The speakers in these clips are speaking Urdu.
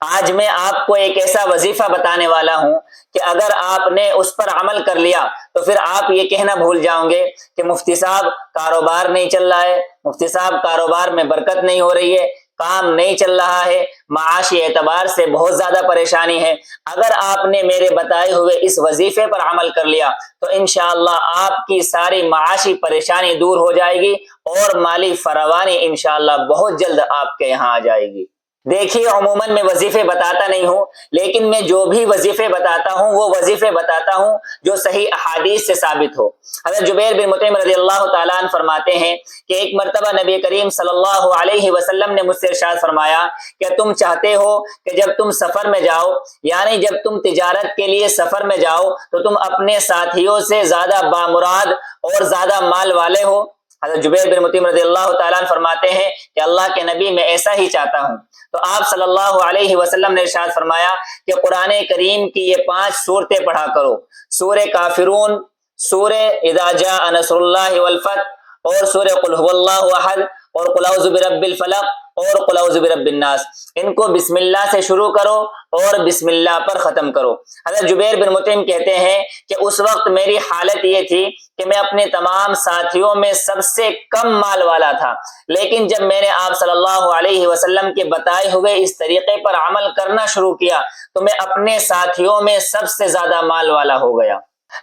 آج میں آپ کو ایک ایسا وظیفہ بتانے والا ہوں کہ اگر آپ نے اس پر عمل کر لیا تو پھر آپ یہ کہنا بھول جاؤ گے کہ مفتی صاحب کاروبار نہیں چل رہا ہے، مفتی صاحب کاروبار میں برکت نہیں ہو رہی ہے، کام نہیں چل رہا ہے، معاشی اعتبار سے بہت زیادہ پریشانی ہے۔ اگر آپ نے میرے بتائے ہوئے اس وظیفے پر عمل کر لیا تو انشاءاللہ آپ کی ساری معاشی پریشانی دور ہو جائے گی اور مالی فراوانی انشاءاللہ بہت جلد آپ کے یہاں آ جائے گی۔ دیکھیے عموماً میں وظیفے بتاتا نہیں ہوں، لیکن میں جو بھی وظیفے بتاتا ہوں وہ وظیفے بتاتا ہوں جو صحیح احادیث سے ثابت ہو۔ حضرت جبیر بن مطعم رضی اللہ تعالیٰ عنہ فرماتے ہیں کہ ایک مرتبہ نبی کریم صلی اللہ علیہ وسلم نے مجھ سے ارشاد فرمایا کہ تم چاہتے ہو کہ جب تم سفر میں جاؤ، یعنی جب تم تجارت کے لیے سفر میں جاؤ تو تم اپنے ساتھیوں سے زیادہ بامراد اور زیادہ مال والے ہو؟ حضرت جبیر بن مطعم رضی اللہ تعالیٰ عنہ فرماتے ہیں کہ اللہ کے نبی میں ایسا ہی چاہتا ہوں۔ تو آپ صلی اللہ علیہ وسلم نے ارشاد فرمایا کہ قرآن کریم کی یہ 5 صورتیں پڑھا کرو، سورہ کافرون، سورہ اذا جاء نصر اللہ والفتح، اور سورہ قل هو اللہ احد، اور قل اعوذ برب الفلق، اور قل اعوذ برب الناس۔ ان کو بسم اللہ سے شروع کرو اور بسم اللہ پر ختم کرو۔ حضرت جبیر بن مطعم کہتے ہیں کہ اس وقت میری حالت یہ تھی کہ میں اپنے تمام ساتھیوں میں سب سے کم مال والا تھا، لیکن جب میں نے آپ صلی اللہ علیہ وسلم کے بتائے ہوئے اس طریقے پر عمل کرنا شروع کیا تو میں اپنے ساتھیوں میں سب سے زیادہ مال والا ہو گیا۔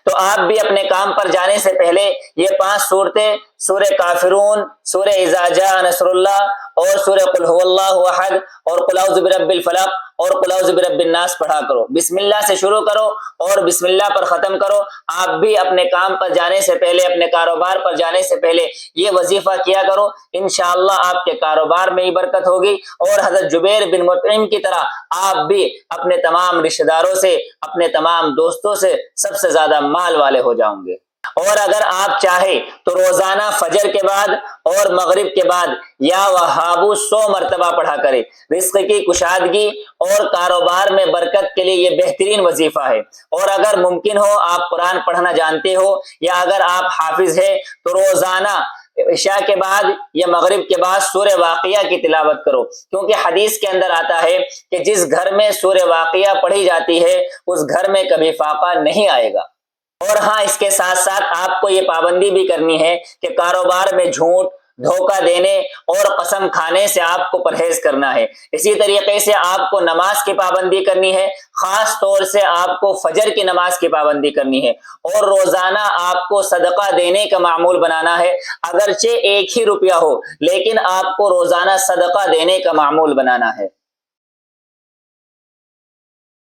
تو آپ بھی اپنے کام پر جانے سے پہلے یہ 5 صورتیں، سورہ کافرون، سورہ اذا جاء نصر اللہ، اور سورہ قل هو اللہ احد، اور قل اعوذ برب الفلق، اور قل اعوذ برب الناس پڑھا کرو۔ بسم اللہ سے شروع کرو اور بسم اللہ پر ختم کرو۔ آپ بھی اپنے کام پر جانے سے پہلے، اپنے کاروبار پر جانے سے پہلے یہ وظیفہ کیا کرو، انشاءاللہ آپ کے کاروبار میں ہی برکت ہوگی، اور حضرت جبیر بن مطعم کی طرح آپ بھی اپنے تمام رشتہ داروں سے، اپنے تمام دوستوں سے سب سے زیادہ مال والے ہو جاؤں گے۔ اور اگر آپ چاہیں تو روزانہ فجر کے بعد اور مغرب کے بعد یا وہابو 100 مرتبہ پڑھا کرے۔ رزق کی کشادگی اور کاروبار میں برکت کے لیے یہ بہترین وظیفہ ہے۔ اور اگر ممکن ہو، آپ قرآن پڑھنا جانتے ہو یا اگر آپ حافظ ہیں تو روزانہ عشاء کے بعد یا مغرب کے بعد سورہ واقعہ کی تلاوت کرو، کیونکہ حدیث کے اندر آتا ہے کہ جس گھر میں سورہ واقعہ پڑھی جاتی ہے اس گھر میں کبھی فاقہ نہیں آئے گا۔ اور ہاں، اس کے ساتھ ساتھ آپ کو یہ پابندی بھی کرنی ہے کہ کاروبار میں جھوٹ، دھوکہ دینے اور قسم کھانے سے آپ کو پرہیز کرنا ہے۔ اسی طریقے سے آپ کو نماز کی پابندی کرنی ہے، خاص طور سے آپ کو فجر کی نماز کی پابندی کرنی ہے، اور روزانہ آپ کو صدقہ دینے کا معمول بنانا ہے۔ اگرچہ 1 ہی روپیہ ہو لیکن آپ کو روزانہ صدقہ دینے کا معمول بنانا ہے۔